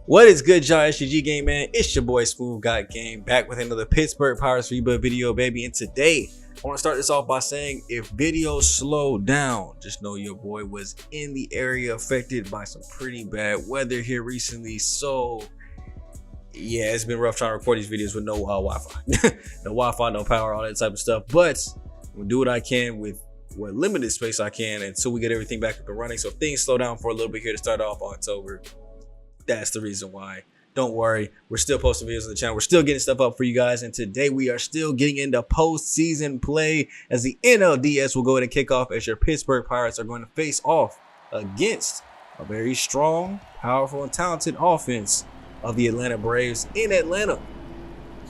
What is good, y'all? SG Game, man. It's your boy SmooveGotGame back with another Pittsburgh Pirates Reboot video, baby. And today, I want to start this off by saying if videos slow down, just know your boy was in the area affected by some pretty bad weather here recently. So, yeah, it's been rough trying to record these videos with no Wi-Fi. No Wi-Fi, no power, all that type of stuff. But I'm going to do what I can with what limited space I can until we get everything back up and running. So if things slow down for a little bit here to start off October, that's the reason why. Don't worry, we're still posting videos on the channel. We're still getting stuff up for you guys. And today we are still getting into postseason play as the NLDS will go ahead and kick off as your Pittsburgh Pirates are going to face off against a very strong, powerful, and talented offense of the Atlanta Braves in Atlanta.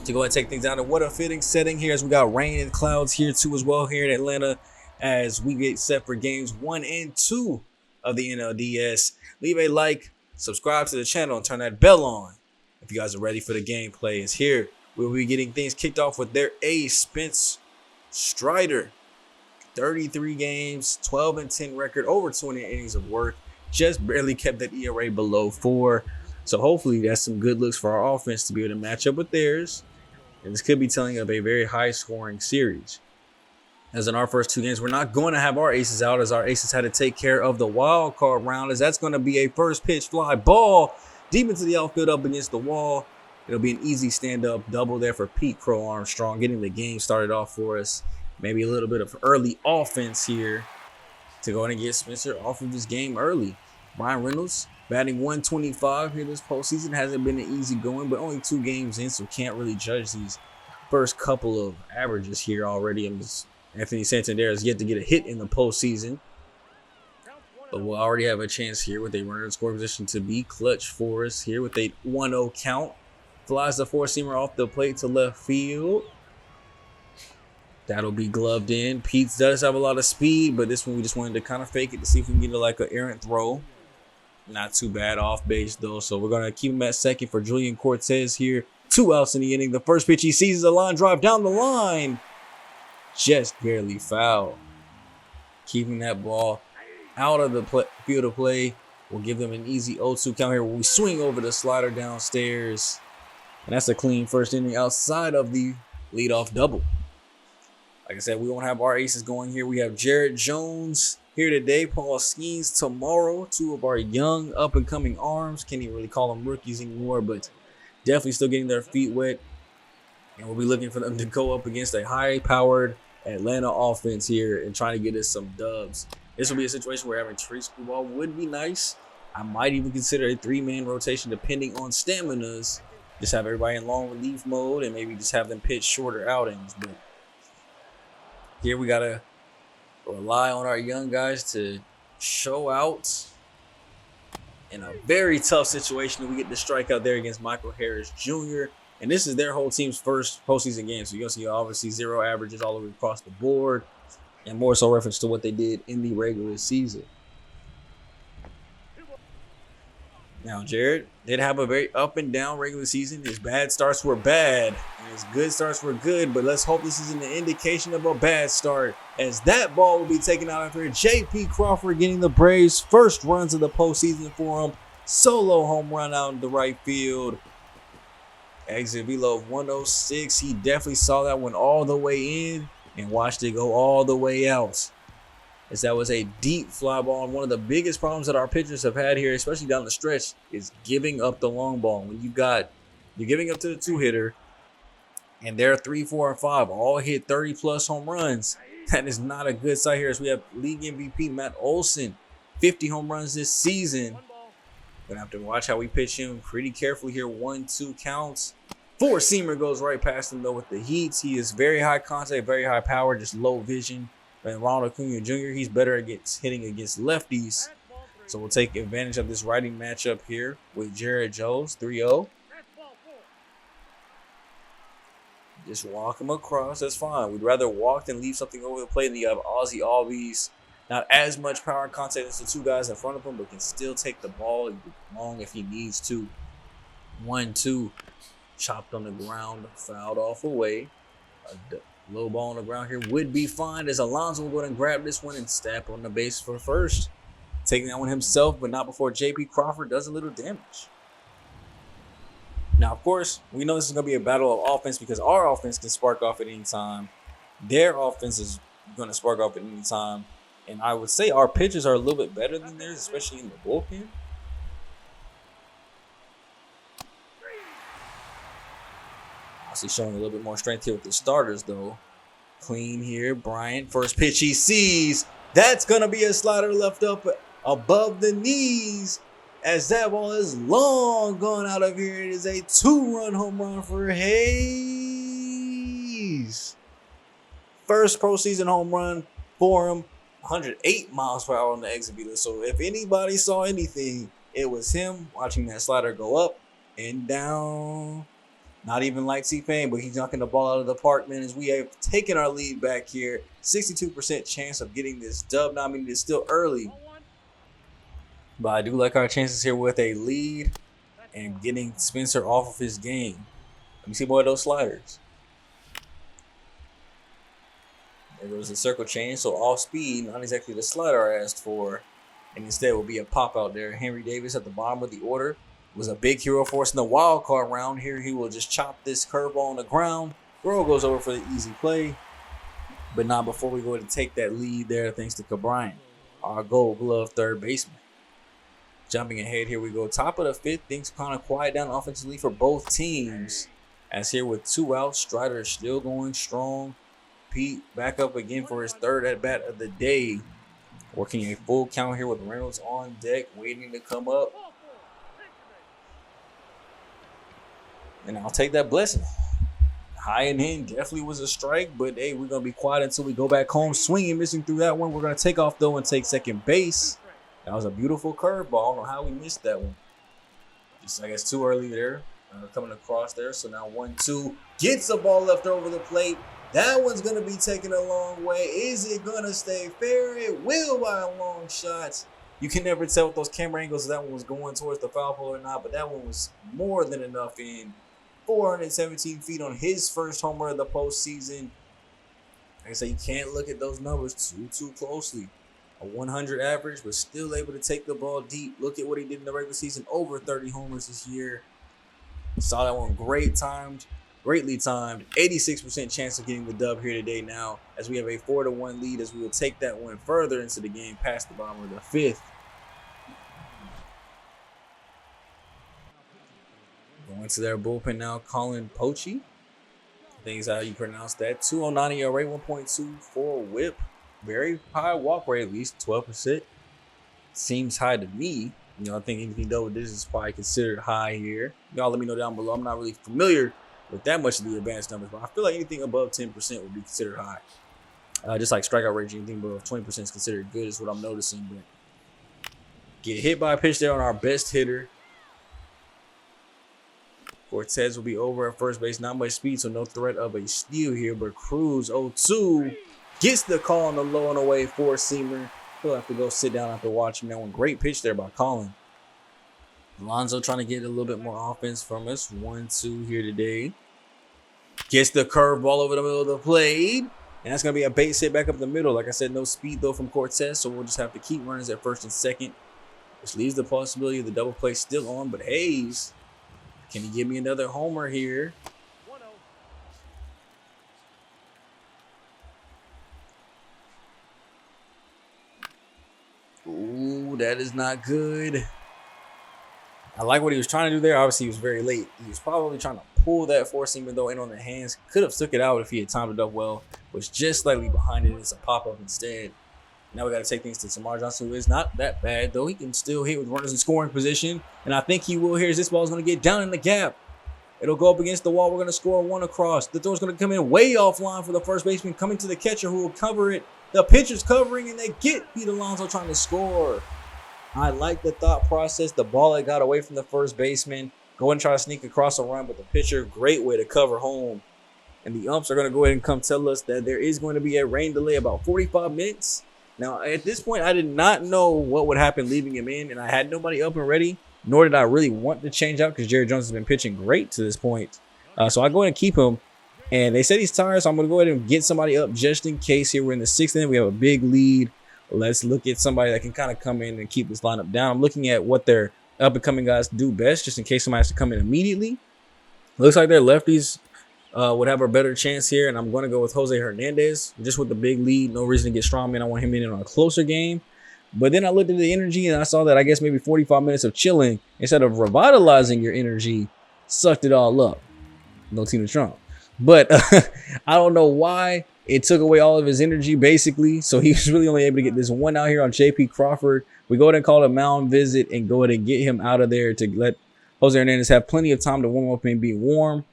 To go ahead and take things down, and what a fitting setting here as we got rain and clouds here too as well here in Atlanta as we get set for games 1 and 2 of the NLDS. Leave a like, subscribe to the channel, and turn that bell on if you guys are ready for the gameplay. Is here we'll be getting things kicked off with their ace Spence Strider. 33 games, 12 and 10 record, over 20 innings of work, just barely kept that ERA below 4. So hopefully that's some good looks for our offense to be able to match up with theirs, and this could be telling of a very high scoring series. As in our first 2 games, we're not going to have our aces out, as our aces had to take care of the wild card round, as that's going to be a first pitch fly ball deep into the outfield up against the wall. It'll be an easy stand-up double there for Pete Crow Armstrong, getting the game started off for us. Maybe a little bit of early offense here to go ahead and get Spencer off of this game early. Brian Reynolds batting 125 here this postseason. Hasn't been an easy going, but only 2 games in, so can't really judge these first couple of averages here already. Anthony Santander has yet to get a hit in the postseason, but we'll already have a chance here with a runner in scoring position to be clutch for us here with a 1-0 count. Flies the 4-seamer off the plate to left field. That'll be gloved in. Pete does have a lot of speed, but this one we just wanted to kind of fake it to see if we can get it like an errant throw. Not too bad off base though, so we're going to keep him at second for Julian Cortez here. 2 outs in the inning. The first pitch he sees is a line drive down the line. Just barely foul. Keeping that ball out of the field of play will give them an easy 0-2 count here where we swing over the slider downstairs. And that's a clean first inning outside of the leadoff double. Like I said, we won't have our aces going here. We have Jarrett Jones here today, Paul Skeens tomorrow. 2 of our young up-and-coming arms. Can't even really call them rookies anymore, but definitely still getting their feet wet. And we'll be looking for them to go up against a high-powered Atlanta offense here and trying to get us some dubs. This will be a situation where having Trey Screwball would be nice. I might even consider a 3-man rotation depending on staminas. Just have everybody in long relief mode and maybe just have them pitch shorter outings. But here we got to rely on our young guys to show out in a very tough situation. We get the strikeout there against Michael Harris Jr., and this is their whole team's first postseason game. So you'll see obviously 0 averages all over across the board, and more so reference to what they did in the regular season. Now, Jared did have a very up and down regular season. His bad starts were bad, and his good starts were good. But let's hope this isn't an indication of a bad start, as that ball will be taken out after J.P. Crawford getting the Braves' first runs of the postseason for him. Solo home run out in the right field. Exit velo of 106. He definitely saw that one all the way in and watched it go all the way out, as that was a deep fly ball. And one of the biggest problems that our pitchers have had here, especially down the stretch, is giving up the long ball. When you're giving up to the 2-hitter and they're 3, 4, and 5 all hit 30+ home runs, that is not a good sight here, as we have league MVP Matt Olson, 50 home runs this season. Gonna have to watch how we pitch him pretty carefully here. 1-2 counts. 4-seamer goes right past him though with the heats. He is very high contact, very high power, just low vision. And Ronald Acuna Jr., he's better at hitting against lefties. So we'll take advantage of this righting matchup here with Jarrett Jones. 3-0. Just walk him across. That's fine. We'd rather walk than leave something over the plate. And you have Ozzy Albies. Not as much power and contact as the 2 guys in front of him, but can still take the ball long if he needs to. 1-2. Chopped on the ground, fouled off away. A low ball on the ground here would be fine, as Alonso will go ahead and grab this one and step on the base for first. Taking that one himself, but not before J.P. Crawford does a little damage. Now, of course, we know this is going to be a battle of offense because our offense can spark off at any time. Their offense is going to spark off at any time. And I would say our pitchers are a little bit better than theirs, especially in the bullpen. Obviously showing a little bit more strength here with the starters, though. Clean here, Bryant. First pitch he sees. That's going to be a slider left up above the knees. As that ball is long gone out of here. It is a 2-run home run for Hayes. First postseason home run for him. 108 miles per hour on the exhibitor. So if anybody saw anything, it was him watching that slider go up and down. Not even like T-Pain, but he's knocking the ball out of the park, man, as we have taken our lead back here. 62% chance of getting this dub. Now, I mean, it's still early, but I do like our chances here with a lead and getting Spencer off of his game. Let me see more of those sliders. There goes the circle change, so off speed, not exactly the slider I asked for, and instead will be a pop out there. Henry Davis at the bottom of the order was a big hero for us in the wild card round. Here he will just chop this curveball on the ground. Throw goes over for the easy play, but not before we go ahead and take that lead there thanks to Cabrian, our gold glove third baseman. Jumping ahead, here we go. Top of the fifth, things kind of quiet down offensively for both teams. As here with 2 outs, Strider is still going strong. Pete back up again for his third at-bat of the day. Working a full count here with Reynolds on deck, waiting to come up. And I'll take that blessing. High and in definitely was a strike, but hey, we're going to be quiet until we go back home. Swinging, missing through that one. We're going to take off, though, and take second base. That was a beautiful curveball. I don't know how we missed that one. Just, I guess, too early there. Coming across there. So now 1-2. Gets the ball left over the plate. That one's going to be taken a long way. Is it going to stay fair? It will by a long shot. You can never tell with those camera angles if that one was going towards the foul pole or not, but that one was more than enough in. 417 feet on his first homer of the postseason. Like I say, you can't look at those numbers too closely. A 100 average, but still able to take the ball deep. Look at what he did in the regular season. Over 30 homers this year. Saw that one greatly timed. 86% chance of getting the dub here today now, as we have a 4-1 lead, as we will take that one further into the game past the bottom of the fifth. Going to their bullpen now, Colin Poche. I think is how you pronounce that. 209 ERA, 1.24 whip. Very high walk rate, at least 12%. Seems high to me. You know, I think anything double digits is probably considered high here. Y'all let me know down below. I'm not really familiar with that much of the advanced numbers, but I feel like anything above 10% would be considered high. Just like strikeout rate, anything above 20% is considered good is what I'm noticing. But get hit by a pitch there on our best hitter. Cortez will be over at first base. Not much speed, so no threat of a steal here. But Cruz, 0-2, gets the call on the low and away four-seamer. He'll have to go sit down after watching that one. Great pitch there by Colin. Alonso trying to get a little bit more offense from us. 1-2 here today. Gets the curveball over the middle of the plate. And that's going to be a base hit back up the middle. Like I said, no speed, though, from Cortez. So we'll just have to keep runners at first and second. Which leaves the possibility of the double play still on. But Hayes, can he give me another homer here? Ooh, that is not good. I like what he was trying to do there. Obviously, he was very late. He was probably trying to pull that four-seamer, though, in on the hands. Could have stuck it out if he had timed it up well. Was just slightly behind it. It's a pop-up instead. Now we got to take things to Tamar Johnson, who is not that bad, though. He can still hit with runners in scoring position. And I think he will here as this ball is going to get down in the gap. It'll go up against the wall. We're going to score one across. The throw's going to come in way offline for the first baseman, coming to the catcher who will cover it. The pitcher's covering, and they get Pete Alonso trying to score. I like the thought process. The ball that got away from the first baseman. Go and try to sneak across a run, but the pitcher, great way to cover home. And the umps are going to go ahead and come tell us that there is going to be a rain delay about 45 minutes. Now, at this point, I did not know what would happen leaving him in, and I had nobody up and ready, nor did I really want to change out because Jerry Jones has been pitching great to this point. So I go ahead and keep him. And they said he's tired, so I'm going to go ahead and get somebody up just in case. Here we're in the sixth inning. We have a big lead. Let's look at somebody that can kind of come in and keep this lineup down. I'm looking at what their up-and-coming guys do best, just in case somebody has to come in immediately. Looks like their lefties would have a better chance here, and I'm going to go with Jose Hernandez just with the big lead. No reason to get strongman. I want him in on a closer game. But then I looked at the energy and I saw that I guess maybe 45 minutes of chilling instead of revitalizing your energy sucked it all up. No Tina Trump. But I don't know why it took away all of his energy basically. So he was really only able to get this one out here on JP Crawford. We go ahead and call it a mound visit and go ahead and get him out of there to let Jose Hernandez have plenty of time to warm up and be warm.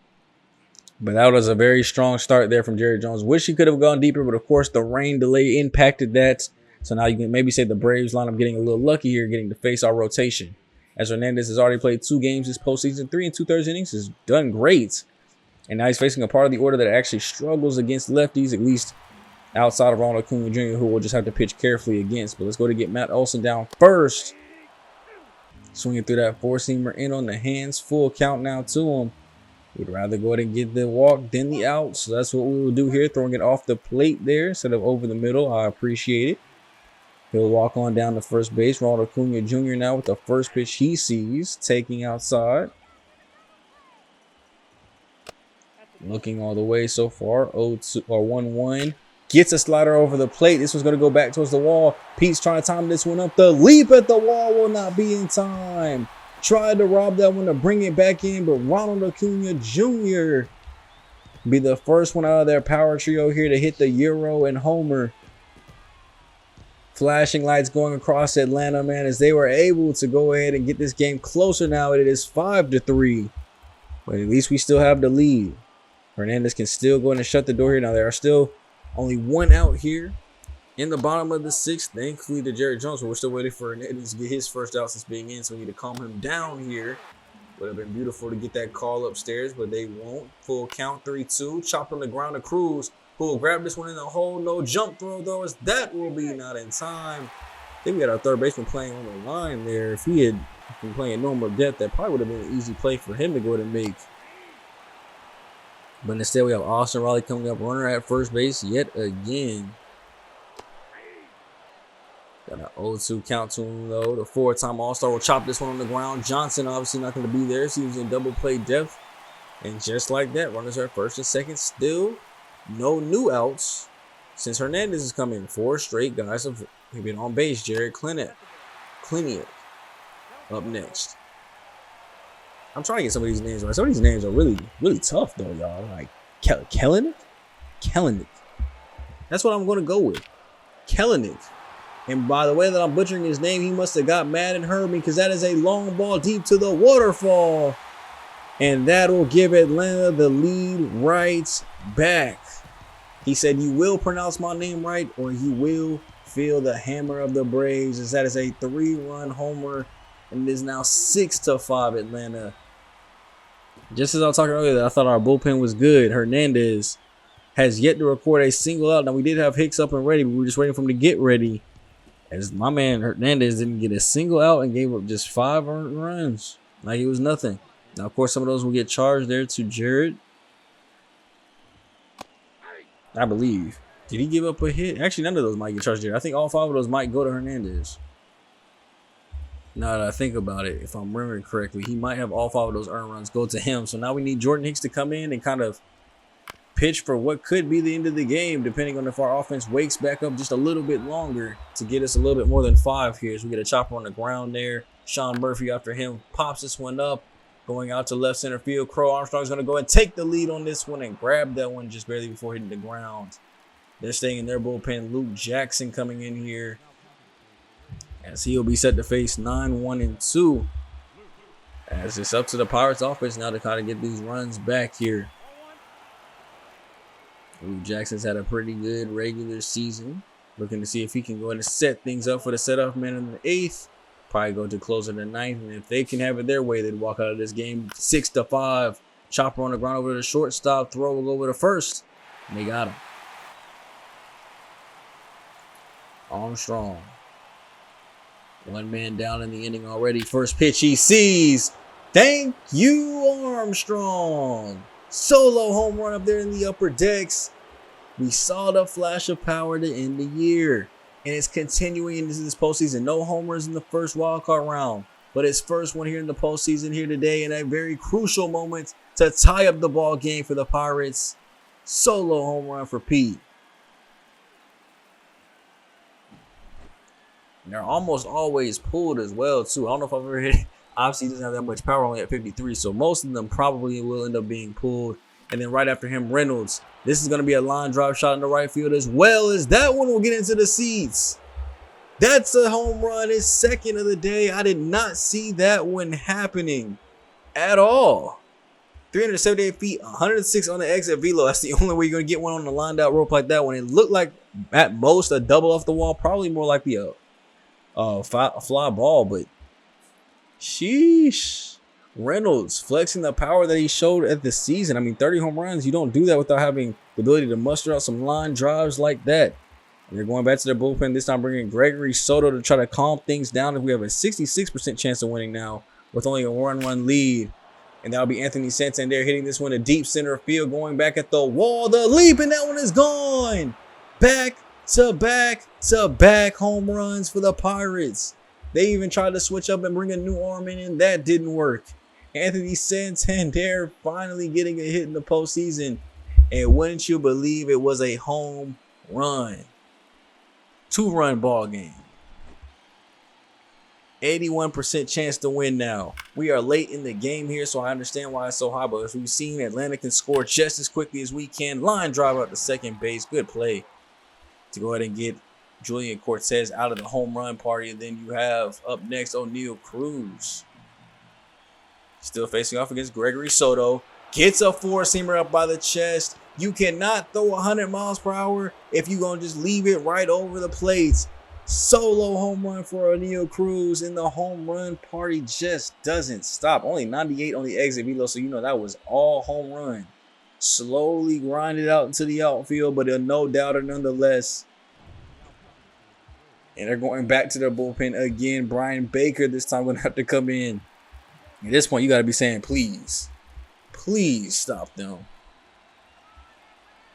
But that was a very strong start there from Jerry Jones. Wish he could have gone deeper, but of course the rain delay impacted that. So now you can maybe say the Braves lineup getting a little lucky here, getting to face our rotation. As Hernandez has already played 2 games this postseason, 3 2/3 innings, has done great. And now he's facing a part of the order that actually struggles against lefties, at least outside of Ronald Acuna Jr., who will just have to pitch carefully against. But let's go to get Matt Olson down first. Swinging through that 4-seamer in on the hands. Full count now to him. We'd rather go ahead and get the walk than the out. So that's what we will do here, throwing it off the plate there instead of over the middle. I appreciate it. He'll walk on down to first base. Ronald Acuna Jr. now with the first pitch he sees, taking outside. Looking all the way so far. 0-2 or 1-1. Gets a slider over the plate. This one's going to go back towards the wall. Pete's trying to time this one up. The leap at the wall will not be in time. Tried to rob that one to bring it back in, but Ronald Acuna Jr. be the first one out of their power trio here to hit the Euro and homer. Flashing lights going across Atlanta, man, as they were able to go ahead and get this game closer now. It is 5-3, but at least we still have the lead. Hernandez can still go in and shut the door here. Now there are still only 1 out here in the bottom of the 6th. Thankfully to Jerry Jones, but we're still waiting for Hernandez to get his first out since being in, so we need to calm him down here. Would have been beautiful to get that call upstairs, but they won't. Full count, 3-2. Chopped on the ground to Cruz, who will grab this one in the hole. No jump throw, though, as that will be not in time. I think we got our third baseman playing on the line there. If he had been playing normal depth, that probably would have been an easy play for him to go ahead and make. But instead, we have Austin Riley coming up, runner at first base yet again. Got an 0-2 count to him, though. The 4-time All-Star will chop this one on the ground. Johnson obviously not going to be there, so he was in double play depth. And just like that, runners are at first and second. Still no new outs since Hernandez has come in. 4 straight guys have been on base. Jared Kliniak up next. I'm trying to get some of these names right. Some of these names are really, really tough, though, y'all. Like Kellenic? That's what I'm going to go with. Kellenic. And by the way that I'm butchering his name, he must have got mad and heard me, because that is a long ball deep to the waterfall. And that will give Atlanta the lead right back. He said, "You will pronounce my name right, or you will feel the hammer of the Braves." As that is a 3-run homer, and it is now 6-5 Atlanta. Just as I was talking earlier, I thought our bullpen was good. Hernandez has yet to record a single out. Now, we did have Hicks up and ready, but we were just waiting for him to get ready. As my man Hernandez didn't get a single out and gave up just 5 earned runs. Like it was nothing. Now, of course, some of those will get charged there to Jared, I believe. Did he give up a hit? Actually, none of those might get charged there. I think all 5 of those might go to Hernandez. Now that I think about it, if I'm remembering correctly, he might have all 5 of those earned runs go to him. So now we need Jordan Hicks to come in and kind of pitch for what could be the end of the game, depending on if our offense wakes back up just a little bit longer to get us a little bit more than 5 here. So we get a chopper on the ground there. Sean Murphy after him pops this one up, going out to left center field. Crow Armstrong's going to go and take the lead on this one and grab that one just barely before hitting the ground. They're staying in their bullpen. Luke Jackson coming in here, as he'll be set to face 9-1-2. As it's up to the Pirates offense now to kind of get these runs back here. Luke Jackson's had a pretty good regular season. Looking to see if he can go ahead and set things up for the setup man in the 8th. Probably go to close in the 9th. And if they can have it their way, they'd walk out of this game 6-5. Chopper on the ground over to the shortstop. Throw will go over to first. And they got him. Armstrong. 1 man down in the inning already. First pitch he sees. Thank you, Armstrong. Solo home run up there in the upper decks. We saw the flash of power to end the year. And it's continuing into this postseason. No homers in the first wildcard round. but his first one here in the postseason here today in a very crucial moment to tie up the ball game for the Pirates. Solo home run for Pete. And they're almost always pulled as well, too. I don't know if I've ever hit. Obviously, he doesn't have that much power, only at 53, so most of them probably will end up being pulled. And then right after him, Reynolds. This is going to be a line drive shot in the right field as well as that one will get into the seats. That's a home run, his second of the day. I did not see that one happening at all. 378 feet, 106 on the exit velo. That's the only way you're going to get one on the lined out rope like that one. It looked like at most a double off the wall, probably more likely a fly ball, but sheesh. Reynolds flexing the power that he showed at the season. I mean, 30 home runs, you don't do that without having the ability to muster out some line drives like that. And they're going back to their bullpen, this time bringing Gregory Soto to try to calm things down. We have a 66% chance of winning now with only a 1-run lead. And that'll be Anthony Santander hitting this one to deep center field, going back at the wall. The leap, and that one is gone. Back to back to back home runs for the Pirates. They even tried to switch up and bring a new arm in, and that didn't work. Anthony Santander finally getting a hit in the postseason. And wouldn't you believe it was a home run. 2-run ball game. 81% chance to win now. We are late in the game here, so I understand why it's so high. But as we've seen, Atlanta can score just as quickly as we can. Line drive out to second base. Good play to go ahead and get Julian Cortez out of the home run party. And then you have up next O'Neal Cruz. Still facing off against Gregory Soto. Gets a 4-seamer up by the chest. You cannot throw 100 miles per hour if you're going to just leave it right over the plates. Solo home run for O'Neal Cruz, and the home run party just doesn't stop. Only 98 on the exit velo, so you know that was all home run. Slowly grinded out into the outfield, but a no-doubter nonetheless. And they're going back to their bullpen again. Brian Baker this time going to have to come in. At this point, you got to be saying, please stop them.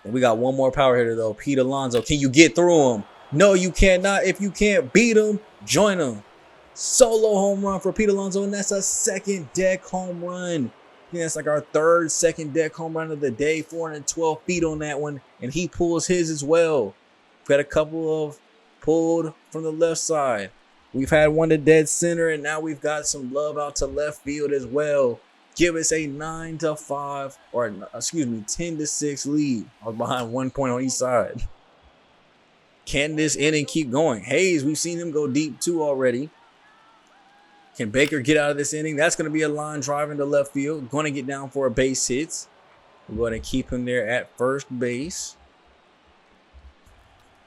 And we got one more power hitter, though. Pete Alonso. Can you get through him? No, you cannot. If you can't beat him, join him. Solo home run for Pete Alonso, and that's a second deck home run. Yeah, it's like our third second deck home run of the day. 412 feet on that one, and he pulls his as well. We've had a couple of pulled from the left side. We've had one to dead center, and now we've got some love out to left field as well. Give us a 9-5, or excuse me, 10-6 lead. I was behind 1 point on each side. Can this inning keep going? Hayes, we've seen him go deep too already. Can Baker get out of this inning? That's going to be a line drive into left field. Going to get down for a base hit. We're going to keep him there at first base.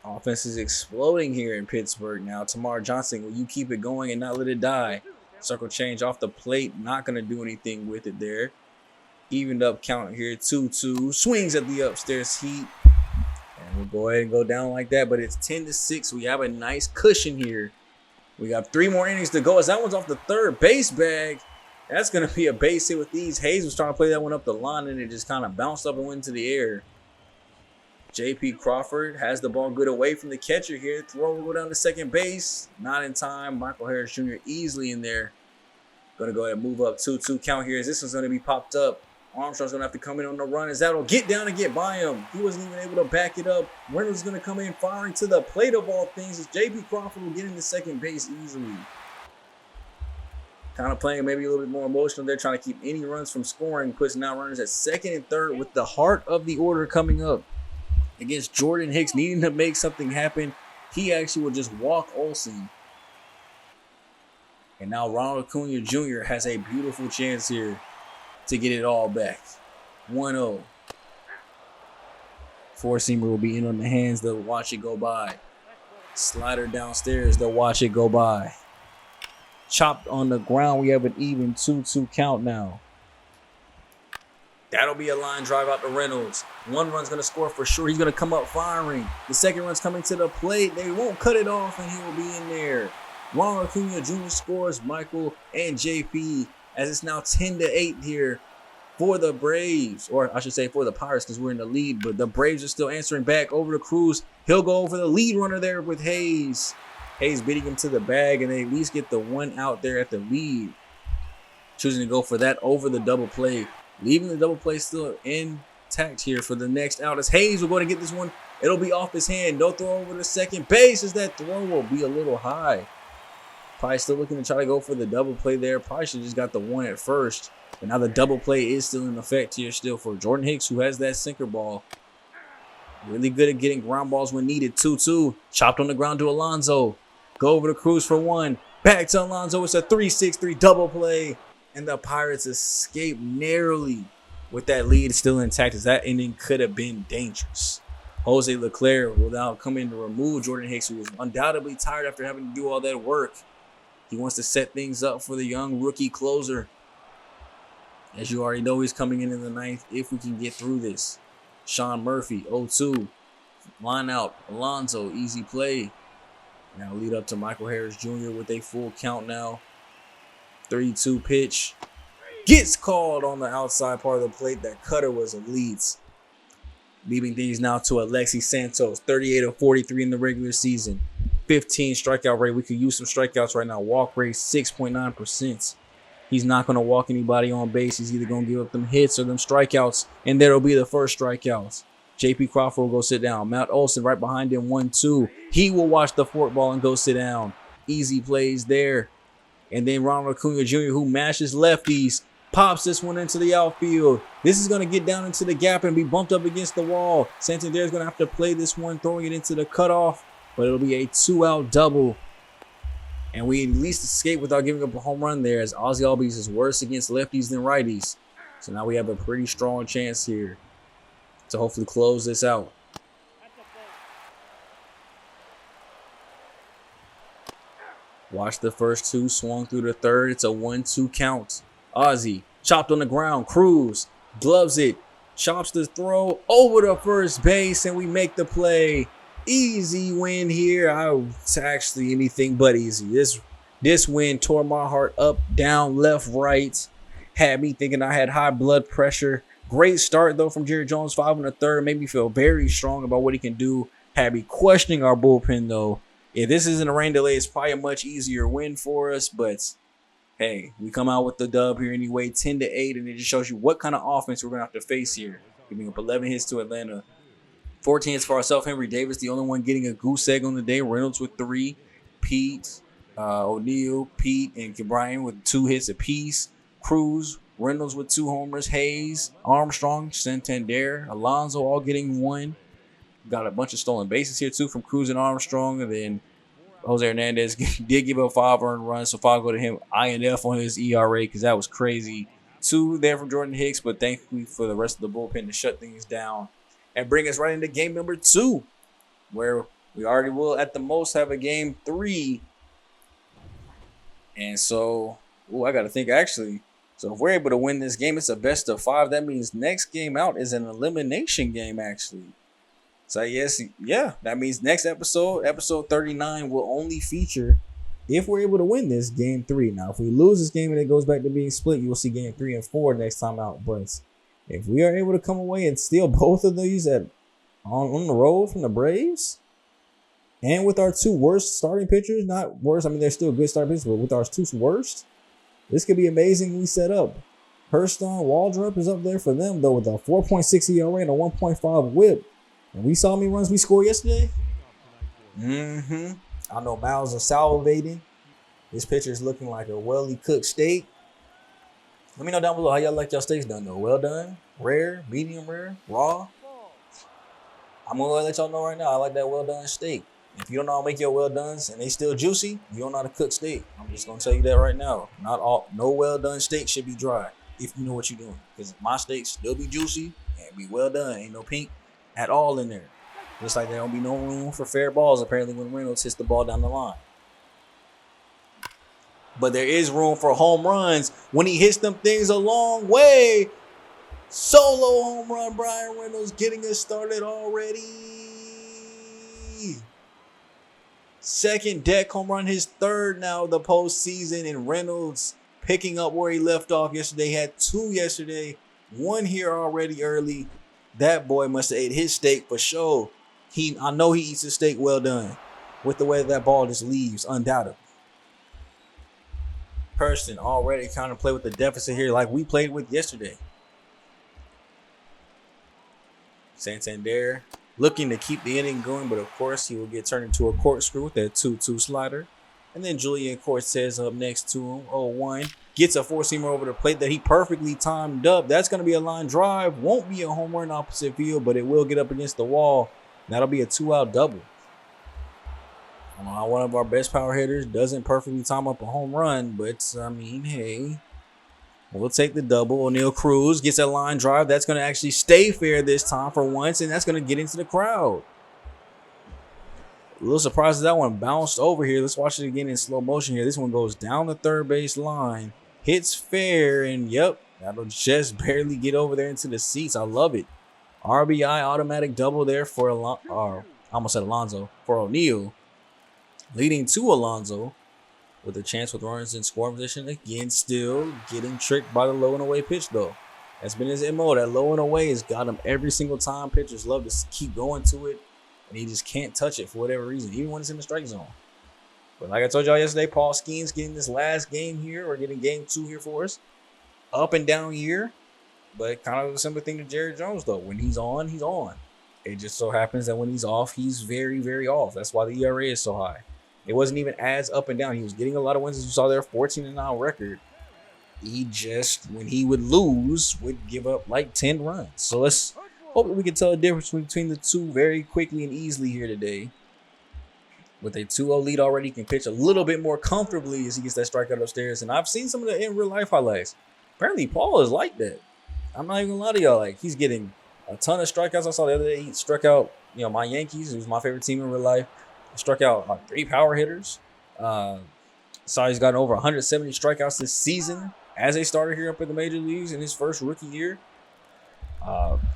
Offense is exploding here in Pittsburgh now. Tamar Johnson, will you keep it going and not let it die? Circle change off the plate. Not going to do anything with it there. Evened up count here. 2-2. Swings at the upstairs heat. And we'll go ahead and go down like that. But it's 10-6. We have a nice cushion here. We got 3 more innings to go. As that one's off the third base bag. That's going to be a base hit with these. Hayes was trying to play that one up the line, and it just kind of bounced up and went into the air. J.P. Crawford has the ball good away from the catcher here. Throw will go down to second base. Not in time. Michael Harris Jr. easily in there. Going to go ahead and move up 2-2 count here. As this one's going to be popped up. Armstrong's going to have to come in on the run as that'll get down and get by him. He wasn't even able to back it up. Reynolds is going to come in firing to the plate of all things as J.P. Crawford will get into second base easily. Kind of playing maybe a little bit more emotional. They're trying to keep any runs from scoring. Puts now runners at second and third with the heart of the order coming up. Against Jordan Hicks needing to make something happen. He actually will just walk Olsen. And now Ronald Acuna Jr. has a beautiful chance here to get it all back. 1-0. 4-seamer will be in on the hands. They'll watch it go by. Slider downstairs. They'll watch it go by. Chopped on the ground. We have an even 2-2 count now. That'll be a line drive out to Reynolds. One run's going to score for sure. He's going to come up firing. The second run's coming to the plate. They won't cut it off, and he will be in there. Ronald Acuna Jr. scores. Michael and JP, as it's now 10-8 here for the Braves. Or I should say for the Pirates, because we're in the lead. But the Braves are still answering back over to Cruz. He'll go over the lead runner there with Hayes. Hayes beating him to the bag, and they at least get the one out there at the lead. Choosing to go for that over the double play, leaving the double play still intact here for the next out. As Hayes will go to get this one. It'll be off his hand. No throw over to second base as that throw will be a little high. Probably still looking to try to go for the double play there. Probably should have just got the one at first. But now the double play is still in effect here still for Jordan Hicks, who has that sinker ball. Really good at getting ground balls when needed. 2-2. Chopped on the ground to Alonso. Go over to Cruz for one. Back to Alonso. It's a 3-6-3 double play. And the Pirates escape narrowly with that lead still intact, as that inning could have been dangerous. Jose Leclerc will now come in to remove Jordan Hicks, who was undoubtedly tired after having to do all that work. He wants to set things up for the young rookie closer. As you already know, he's coming in the ninth if we can get through this. Sean Murphy, 0-2. Line out, Alonso, easy play. Now lead up to Michael Harris Jr. with a full count now. 3-2 pitch. Gets called on the outside part of the plate. That cutter was elite. Leaving things now to Alexi Santos, 38 of 43 in the regular season. 15 strikeout rate. We could use some strikeouts right now. Walk rate, 6.9%. He's not going to walk anybody on base. He's either going to give up them hits or them strikeouts. And there'll be the first strikeouts. J.P. Crawford will go sit down. Matt Olson right behind him, 1-2. He will watch the fork ball and go sit down. Easy plays there. And then Ronald Acuna Jr., who mashes lefties, pops this one into the outfield. This is going to get down into the gap and be bumped up against the wall. Santander's going to have to play this one, throwing it into the cutoff. But it'll be a 2-out double. And we at least escape without giving up a home run there, as Ozzie Albies is worse against lefties than righties. So now we have a pretty strong chance here to hopefully close this out. Watch the first two, swung through the third. It's a 1-2 count. Ozzie chopped on the ground. Cruz gloves it, chops the throw over to first base, and we make the play. Easy win here. It's actually anything but easy. This win tore my heart up, down, left, right. Had me thinking I had high blood pressure. Great start though from Jerry Jones, 5 in the third. Made me feel very strong about what he can do. Had me questioning our bullpen though. If this isn't a rain delay, it's probably a much easier win for us. But hey, we come out with the dub here anyway, 10-8, and it just shows you what kind of offense we're gonna have to face here. Giving up 11 hits to Atlanta. 14 hits for ourselves. Henry Davis, the only one getting a goose egg on the day. Reynolds with 3. Pete, O'Neal, Pete, and Brian with 2 hits apiece. Cruz, Reynolds with 2 homers. Hayes, Armstrong, Santander, Alonso all getting 1. Got a bunch of stolen bases here too from Cruz and Armstrong. And then Jose Hernandez did give up 5 earned runs. So 5 go to him. INF on his ERA because that was crazy. 2 there from Jordan Hicks, but thankfully for the rest of the bullpen to shut things down and bring us right into game number 2, where we already will at the most have a game 3. And so, I got to think actually. So if we're able to win this game, it's a best of 5. That means next game out is an elimination game actually. So yes, yeah, that means next episode, episode 39, will only feature if we're able to win this game 3. Now, if we lose this game and it goes back to being split, you will see game 3 and 4 next time out. But if we are able to come away and steal both of these on the road from the Braves, and with our 2 worst starting pitchers, not worst, I mean, they're still good starting pitchers, but with our 2 worst, this could be amazingly set up. Hurston, Waldrop is up there for them, though, with a 4.6 ERA and a 1.5 whip. And we saw how many runs we scored yesterday. I know Miles is salivating. This pitcher is looking like a well-cooked steak. Let me know down below how y'all like y'all steaks done, though. Well done, rare, medium rare, raw. I'm going to let y'all know right now, I like that well-done steak. If you don't know how to make your well-dones and they still juicy, you don't know how to cook steak. I'm just going to tell you that right now. No well-done steak should be dry if you know what you're doing. Because my steaks still be juicy and be well done. Ain't no pink at all in there. Just like there don't be no room for fair balls apparently when Reynolds hits the ball down the line. But there is room for home runs when he hits them things a long way. Solo home run, Brian Reynolds getting us started already. Second deck home run, his 3rd now of the postseason, and Reynolds picking up where he left off yesterday. He had 2 yesterday, 1 here already early. That boy must have ate his steak for sure. I know he eats his steak well done. with the way that ball just leaves, undoubtedly. Person already kind of play with the deficit here like we played with yesterday. Santander looking to keep the inning going, but of course he will get turned into a corkscrew with that 2-2 slider. And then Julian Cortez up next to him, 0-1. Gets a four-seamer over the plate that he perfectly timed up. That's going to be a line drive. Won't be a home run opposite field, but it will get up against the wall. That'll be a 2-out double. I don't know how one of our best power hitters doesn't perfectly time up a home run, but I mean, hey, we'll take the double. O'Neal Cruz gets a line drive. That's going to actually stay fair this time for once, and that's going to get into the crowd. A little surprised that one bounced over here. Let's watch it again in slow motion here. This one goes down the third base line, hits fair, and yep, that'll just barely get over there into the seats. I love it. RBI automatic double there for Alonso, for O'Neal, leading to Alonso with a chance with runners in scoring position. Again, still getting tricked by the low and away pitch though. That's been his MO. That low and away has got him every single time. Pitchers love to keep going to it, and he just can't touch it for whatever reason, even when it's in the strike zone. But like I told y'all yesterday, Paul Skeens getting this last game here, or getting game 2 here for us. Up and down year, but kind of a similar thing to Jerry Jones though. When he's on, he's on. It just so happens that when he's off, he's very, very off. That's why the ERA is so high. It wasn't even as up and down. He was getting a lot of wins, as you saw there, 14-9 record. He just, when he would lose, would give up like 10 runs. So let's hope that we can tell the difference between the two very quickly and easily here today. With a 2-0 lead already, he can pitch a little bit more comfortably as he gets that strikeout upstairs. And I've seen some of the in real life highlights. Apparently, Paul is like that. I'm not even gonna lie to y'all. Like, he's getting a ton of strikeouts. I saw the other day he struck out, my Yankees. It was my favorite team in real life. He struck out like 3 power hitters. Saw he's gotten over 170 strikeouts this season as a starter here up in the major leagues in his first rookie year.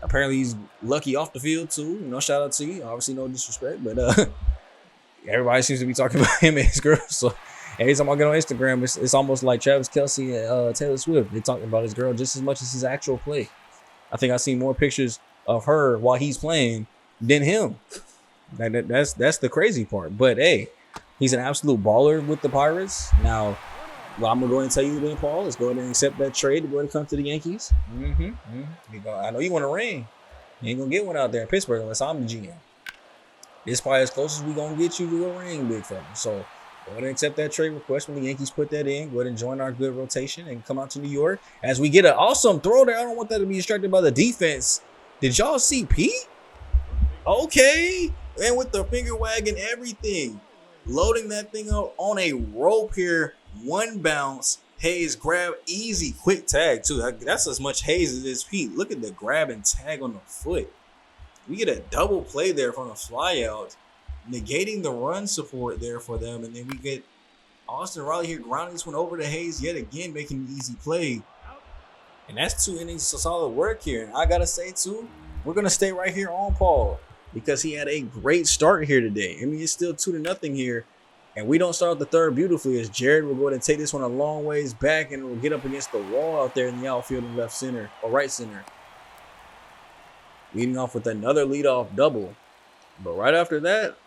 Apparently he's lucky off the field too. Shout out to you. Obviously no disrespect, but everybody seems to be talking about him and his girl. So every time I get on Instagram, it's almost like Travis Kelce and Taylor Swift. They're talking about his girl just as much as his actual play. I think I've seen more pictures of her while he's playing than him. That's the crazy part. But hey, he's an absolute baller with the Pirates. Now, what I'm gonna go ahead and tell you then, Paul, is go ahead and accept that trade to go ahead and come to the Yankees. I know you want a ring. You ain't gonna get one out there in Pittsburgh unless I'm the GM. This probably as close as we gonna get you to a ring, big fella. So go ahead and accept that trade request when the Yankees put that in. Go ahead and join our good rotation and come out to New York as we get an awesome throw there. I don't want that to be distracted by the defense. Did y'all see Pete? Okay. And with the finger wag and everything, loading that thing up on a rope here, one bounce. Hayes grab, easy, quick tag too. That's as much Hayes as it is Pete. Look at the grab and tag on the foot. We get a double play there from the flyout, negating the run support there for them. And then we get Austin Riley here grounding this one over to Hayes yet again, making an easy play. And that's 2 innings of solid work here. And I got to say too, we're going to stay right here on Paul because he had a great start here today. I mean, it's still 2-0 here. And we don't start the third beautifully as Jared will go ahead and take this one a long ways back and it will get up against the wall out there in the outfield and left center or right center. Leading off with another leadoff double. But right after that,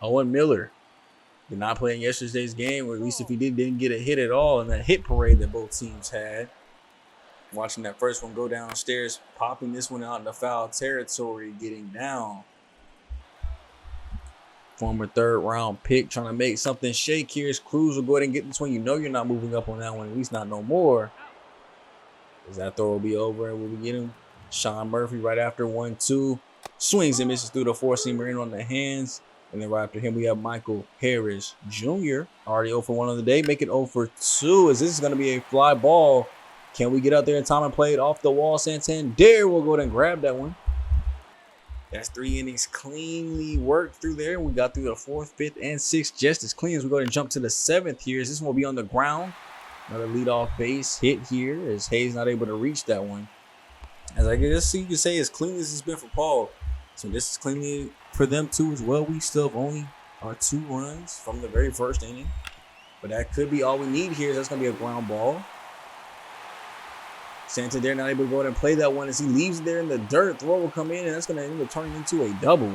Owen Miller did not play in yesterday's game, or at least if he didn't get a hit at all in that hit parade that both teams had. Watching that first one go downstairs, popping this one out in the foul territory, getting down. Former 3rd round pick trying to make something shake here. Cruz will go ahead and get this one. You know you're not moving up on that one, at least not no more. As that throw will be over and we'll be getting Sean Murphy right after 1-2. Swings and misses through the 4-seamer in on the hands. And then right after him, we have Michael Harris Jr. Already 0 for 1 on the day. Make it 0 for 2 as this is going to be a fly ball. Can we get out there in time and play it off the wall? Santander will go ahead and grab that one. That's 3 innings cleanly worked through there. We got through the 4th, 5th, and 6th just as clean as we go ahead and jump to the 7th here. This one will be on the ground. Another leadoff base hit here as Hayes not able to reach that one. As I guess you could say, as clean as it's been for Paul. So this is cleanly for them too as well. We still have only our 2 runs from the very first inning. But that could be all we need here. That's going to be a ground ball. Santander not able to go ahead and play that one as he leaves it there in the dirt. Throw will come in, and that's going to end up turning into a double.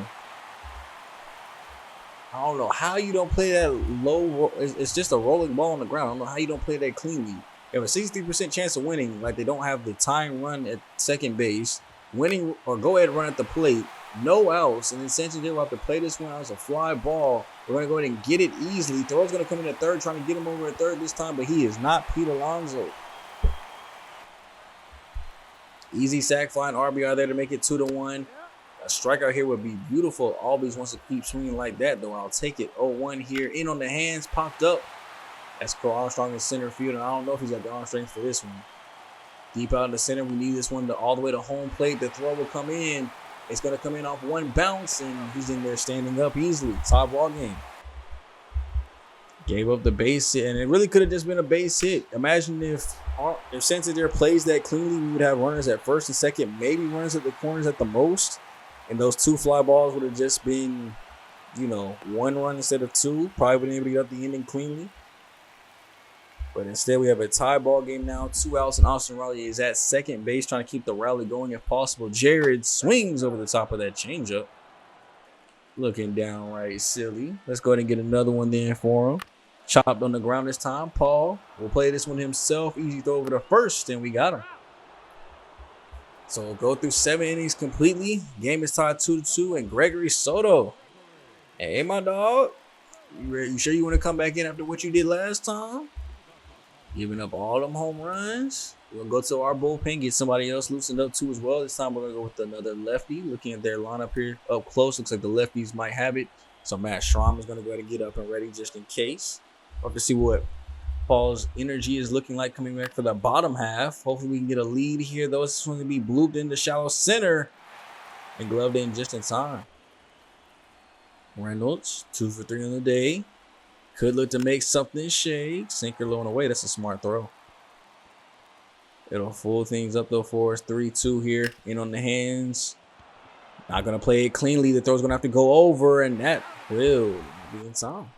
I don't know how you don't play that low. It's just a rolling ball on the ground. I don't know how you don't play that cleanly. You have a 63% chance of winning. Like they don't have the time run at second base, winning or go ahead and run at the plate. No outs, and essentially they'll have to play this one out as a fly ball. We're gonna go ahead and get it easily. Thoreau's gonna come in at third, trying to get him over at third this time, but he is not Pete Alonso. Easy sack fly and RBI there to make it 2-1. A strikeout here would be beautiful. Always wants to keep swinging like that, though. I'll take it. 0-1 here. In on the hands, popped up. That's Cole Armstrong in center field, and I don't know if he's got the arm strength for this one. Deep out in the center, we need this one to all the way to home plate. The throw will come in. It's going to come in off one bounce, and he's in there standing up easily. Tie ball game. Gave up the base hit, and it really could have just been a base hit. Imagine if Santander plays that cleanly, we would have runners at first and second, maybe runners at the corners at the most. And those two fly balls would have just been, you know, one run instead of two. Probably wouldn't able to get up the inning cleanly. But instead, we have a tie ball game now. 2 outs, and Austin Riley is at second base trying to keep the rally going if possible. Jared swings over the top of that changeup. Looking downright silly. Let's go ahead and get another one there for him. Chopped on the ground this time. Paul will play this one himself. Easy throw over to first, and we got him. So we'll go through 7 innings completely. Game is tied 2-2, and Gregory Soto. Hey, my dog. You sure you want to come back in after what you did last time? Giving up all them home runs. We'll go to our bullpen, get somebody else loosened up too as well. This time we're going to go with another lefty. Looking at their lineup here up close. Looks like the lefties might have it. So Matt Strom is going to go ahead and get up and ready just in case. We'll have to see what Paul's energy is looking like coming back for the bottom half. Hopefully we can get a lead here, though. This one's going to be blooped into shallow center and gloved in just in time. Reynolds, 2 for 3 on the day. Could look to make something shake. Sinker low and away. That's a smart throw. It'll fool things up, though, for us. 3-2 here. In on the hands. Not going to play it cleanly. The throw's going to have to go over, and that will be in time.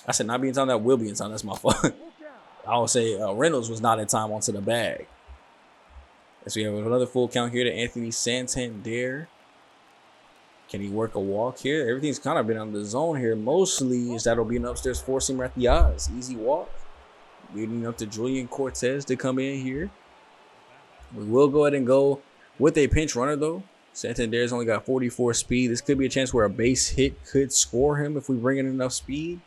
I said not be in time. That will be in time. That's my fault. I would say Reynolds was not in time onto the bag. So we have another full count here to Anthony Santander. Can he work a walk here? Everything's kind of been on the zone here. Mostly is that'll be an upstairs four-seamer at the eyes. Easy walk. Leading up to Julian Cortez to come in here. We will go ahead and go with a pinch runner, though. Santander's only got 44 speed. This could be a chance where a base hit could score him if we bring in enough speed.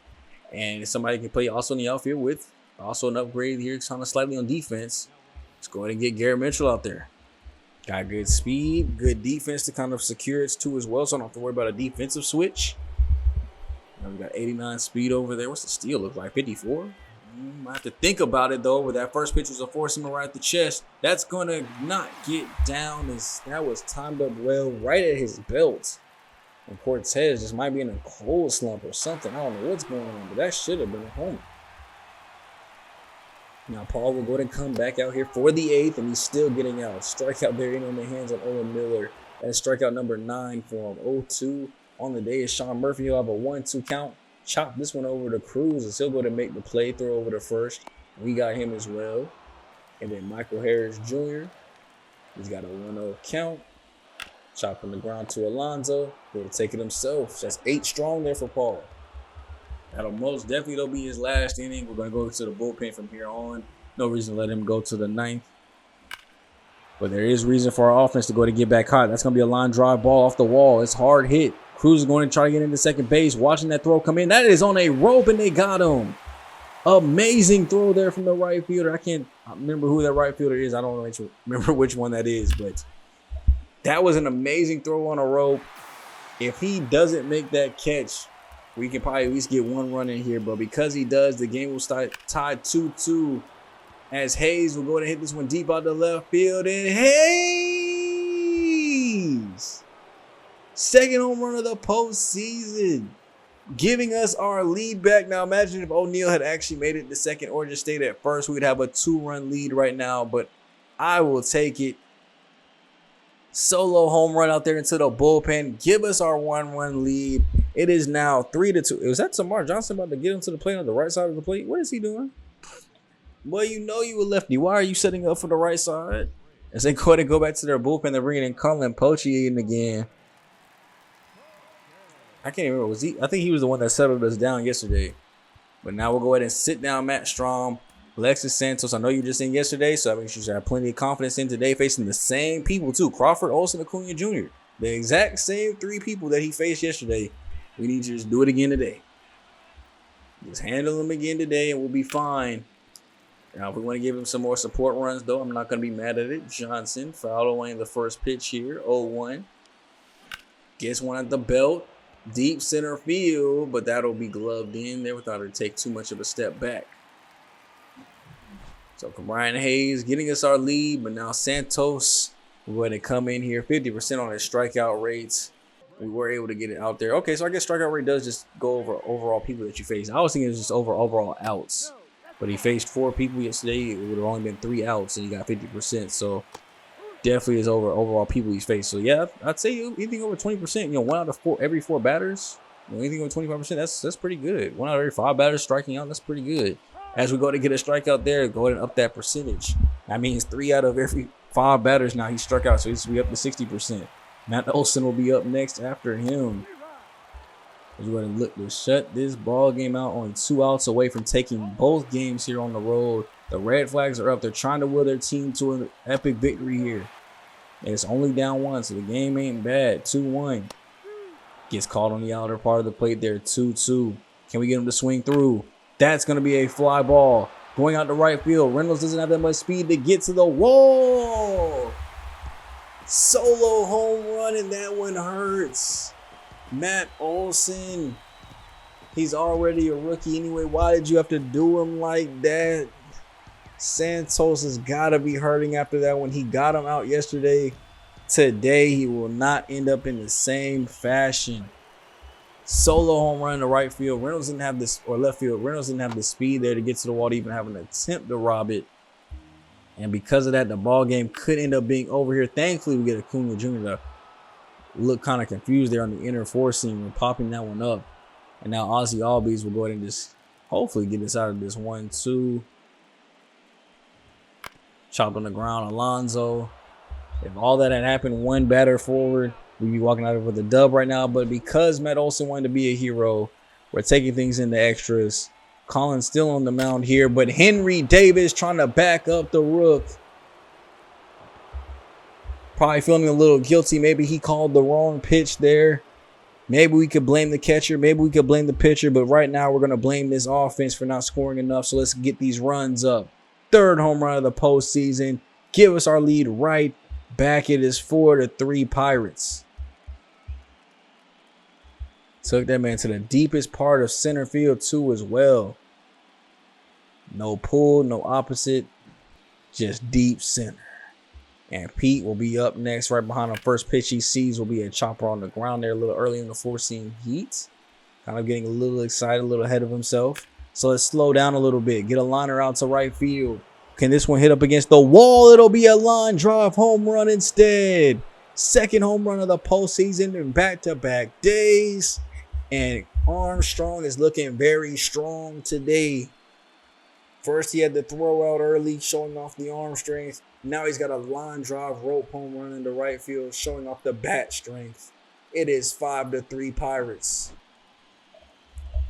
And somebody can play also in the outfield with also an upgrade here, kind of slightly on defense. Let's go ahead and get Garrett Mitchell out there. Got good speed, good defense to kind of secure it too as well, so I don't have to worry about a defensive switch. Now we got 89 speed over there. What's the steal look like? 54? I have to think about it, though, where that first pitch was a four-seamer right at the chest. That's going to not get down, as that was timed up well right at his belt. And Cortez just might be in a cold slump or something. I don't know what's going on, but that should have been a home. Now Paul will go ahead and come back out here for the 8th, and he's still getting out. Strikeout there in on the hands of Owen Miller. That's strikeout number 9 for him. 0-2 on the day is Sean Murphy. He'll have a 1-2 count. Chop this one over to Cruz, and he'll go to make the play, throw over to first. We got him as well. And then Michael Harris Jr. He's got a 1-0 count. Chop on the ground to Alonso. He'll take it himself. That's 8 strong there for Paul. That'll most definitely be his last inning. We're going to go to the bullpen from here on. No reason to let him go to the 9th. But there is reason for our offense to go to get back hot. That's going to be a line drive ball off the wall. It's hard hit. Cruz is going to try to get into second base. Watching that throw come in. That is on a rope, and they got him. Amazing throw there from the right fielder. I can't remember who that right fielder is. I don't remember which one that is, but that was an amazing throw on a rope. If he doesn't make that catch, we can probably at least get one run in here. But because he does, the game will start tied 2-2 as Hayes will go to hit this one deep out the left field. And Hayes, second home run of the postseason, giving us our lead back. Now imagine if O'Neal had actually made it to second or just stayed at first. We'd have a 2-run lead right now, but I will take it. Solo home run out there into the bullpen. Give us our 1-run lead. It is now 3-2. Was that Tamar Johnson about to get him to the plate on the right side of the plate? What is he doing? Well, you know you a lefty. Why are you setting up for the right side? As they go ahead and go back to their bullpen, they're bringing in Colin Poche in again. I can't even remember. Was he? I think he was the one that settled us down yesterday. But now we'll go ahead and sit down Matt Strom, Alexis Santos. I know you just in yesterday, so I mean you should have plenty of confidence in today, facing the same people too. Crawford, Olsen, Acuna Jr. The exact same 3 people that he faced yesterday. We need to just do it again today. Just handle them again today and we'll be fine. Now, if we want to give him some more support runs, though, I'm not going to be mad at it. Johnson fouled away in the first pitch here, 0-1. Gets one at the belt. Deep center field, but that'll be gloved in there without her take too much of a step back. So, Brian Hayes getting us our lead, but now Santos will go ahead and come in here. 50% on his strikeout rates. We were able to get it out there. Okay, so I guess strikeout rate does just go over overall people that you face. I was thinking it was just over overall outs. But he faced 4 people yesterday. It would have only been 3 outs, and he got 50%. So definitely is over overall people he's faced. So yeah, I'd say anything over 20%. You know, 1 out of 4 every 4 batters. You know, anything over 25%. That's pretty good. 1 out of every 5 batters striking out. That's pretty good. As we go to get a strikeout there, go ahead and up that percentage. That means 3 out of every 5 batters now he struck out. So he's be up to 60%. Matt Olson will be up next after him. We're going to look to shut this ball game out, only 2 outs away from taking both games here on the road. The red flags are up. They're trying to will their team to an epic victory here. And it's only down 1, so the game ain't bad. 2-1. Gets caught on the outer part of the plate there. 2-2. Can we get him to swing through? That's going to be a fly ball. Going out to right field. Reynolds doesn't have that much speed to get to the wall. Solo home run, and that one hurts. Matt Olson, he's already a rookie anyway. Why did you have to do him like that? Santos has got to be hurting after that one. He got him out yesterday. Today, he will not end up in the same fashion. Solo home run to right field. Reynolds didn't have this, or left field. Reynolds didn't have the speed there to get to the wall to even have an attempt to rob it. And because of that, the ball game could end up being over here. Thankfully, we get Acuna Jr. to look kind of confused there on the inner 4 seam and popping that one up. And now Ozzy Albies will go ahead and just hopefully get us out of this 1-2. Chopped on the ground, Alonso. If all that had happened 1 batter forward, we'd be walking out with a dub right now. But because Matt Olson wanted to be a hero, we're taking things into extras. Collins still on the mound here, but Henry Davis trying to back up the rook. Probably feeling a little guilty. Maybe he called the wrong pitch there. Maybe we could blame the catcher. Maybe we could blame the pitcher. But right now we're going to blame this offense for not scoring enough. So let's get these runs up. 3rd home run of the postseason. Give us our lead right back. It is 4-3 Pirates. Took that man to the deepest part of center field too as well. No pull, no opposite. Just deep center. And Pete will be up next right behind him. First pitch he sees will be a chopper on the ground there a little early in the 4-seam heat. Kind of getting a little excited, a little ahead of himself. So let's slow down a little bit. Get a liner out to right field. Can this one hit up against the wall? It'll be a line drive home run instead. 2nd home run of the postseason in back-to-back days. And Armstrong is looking very strong today. First, he had the throw out early, showing off the arm strength. Now he's got a line drive rope home run into right field, showing off the bat strength. It is 5-3 Pirates.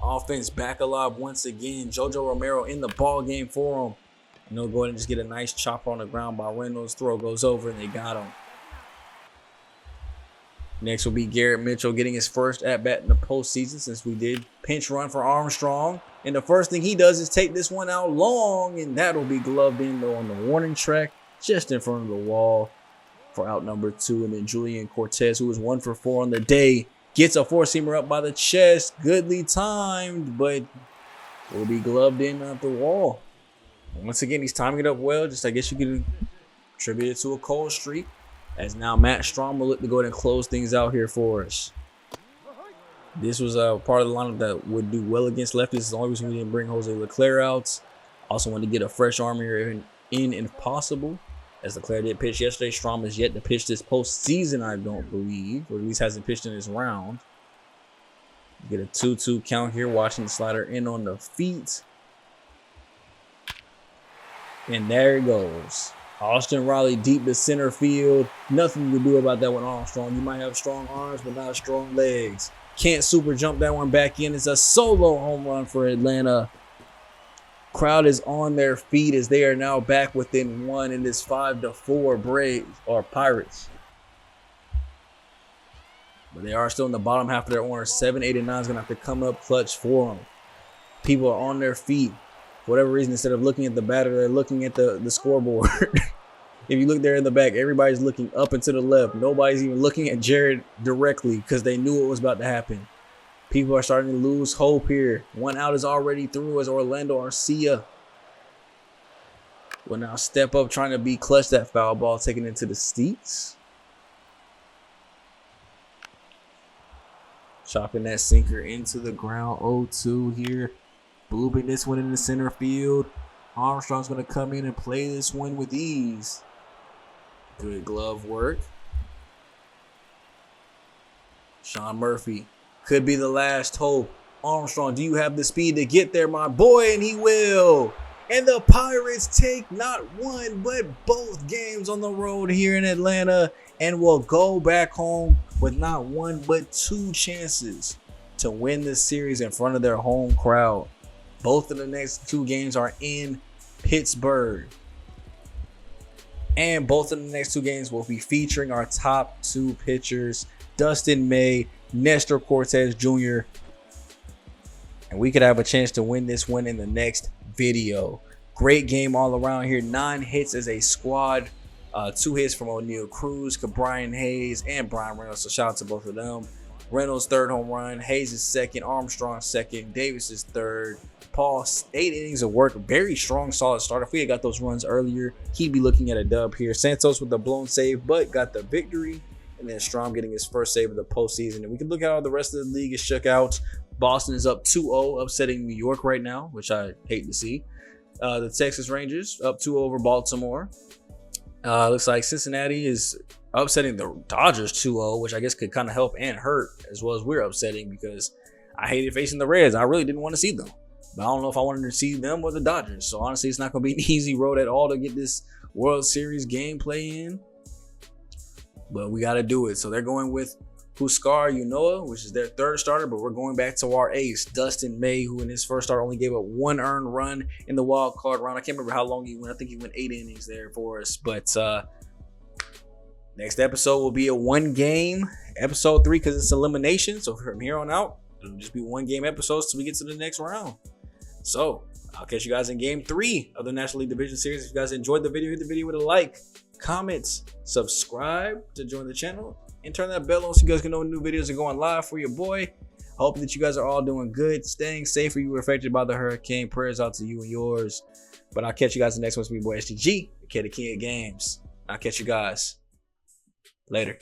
Offense back alive once again. Jojo Romero in the ball game for him. And they'll go ahead and just get a nice chopper on the ground by Reynolds. Throw goes over and they got him. Next will be Garrett Mitchell getting his first at-bat in the postseason since we did pinch run for Armstrong. And the first thing he does is take this one out long, and that'll be gloved in though on the warning track just in front of the wall for out number 2. And then Julian Cortez, who was 1 for 4 on the day, gets a 4-seamer up by the chest. Goodly timed, but will be gloved in at the wall. And once again, he's timing it up well. Just I guess you could attribute it to a cold streak. As now Matt Strom will look to go ahead and close things out here for us. This was a part of the lineup that would do well against lefties. It's the only reason we didn't bring Jose Leclerc out. Also wanted to get a fresh arm here in if possible. As Leclerc did pitch yesterday, Strom is yet to pitch this postseason, I don't believe. Or at least hasn't pitched in this round. Get a 2-2 count here. Watching the slider in on the feet. And there it goes. Austin Riley deep to center field. Nothing to do about that with Armstrong. You might have strong arms, but not strong legs. Can't super jump that one back in. It's a solo home run for Atlanta. Crowd is on their feet as they are now back within one in this 5-4 Braves or Pirates. But they are still in the bottom half of their order. 7, 8, and 9 is going to have to come up clutch for them. People are on their feet. For whatever reason, instead of looking at the batter, they're looking at the scoreboard. If you look there in the back, everybody's looking up and to the left. Nobody's even looking at Jared directly because they knew what was about to happen. People are starting to lose hope here. One out is already through as Orlando Arcia will now step up trying to be clutch. That foul ball taken into the seats. Chopping that sinker into the ground. 0-2 here. Blooping this one in the center field. Armstrong's going to come in and play this one with ease. Good glove work. Sean Murphy could be the last hope. Armstrong, do you have the speed to get there, my boy? And he will. And the Pirates take not one, but both games on the road here in Atlanta and will go back home with not one, but 2 chances to win this series in front of their home crowd. Both of the next 2 games are in Pittsburgh. And both of the next 2 games will be featuring our top 2 pitchers, Dustin May, Nestor Cortez Jr. And we could have a chance to win this one in the next video. Great game all around here. 9 hits as a squad. 2 hits from O'Neal Cruz, Brian Hayes, and Brian Reynolds. So shout out to both of them. Reynolds' 3rd home run. Hayes is 2nd. Armstrong 2nd. Davis is 3rd. Paul, 8 innings of work. Very strong, solid starter. If we had got those runs earlier, he'd be looking at a dub here. Santos with the blown save, but got the victory. And then Strom getting his first save of the postseason. And we can look at how the rest of the league is shook out. Boston is up 2-0, upsetting New York right now, which I hate to see. The Texas Rangers up 2-0 over Baltimore. Looks like Cincinnati is upsetting the Dodgers 2-0, which I guess could kind of help and hurt as well as we're upsetting because I hated facing the Reds. I really didn't want to see them. But I don't know if I wanted to see them or the Dodgers. So honestly, it's not going to be an easy road at all to get this World Series gameplay in. But we got to do it. So they're going with Huascar Ynoa, which is their 3rd starter. But we're going back to our ace, Dustin May, who in his first start only gave up 1 earned run in the wild card round. I can't remember how long he went. I think he went 8 innings there for us. But next episode will be a 1-game episode 3 because it's elimination. So from here on out, it'll just be 1-game episodes till we get to the next round. So I'll catch you guys in game 3 of the National League Division Series. If you guys enjoyed the video, hit the video with a like, comment, subscribe to join the channel, and turn that bell on so you guys can know when new videos are going live for your boy. Hope that you guys are all doing good, staying safe, or you were affected by the hurricane. Prayers out to you and yours. But I'll catch you guys in the next one. It's me, boy SDG, the King of Games. I'll catch you guys later.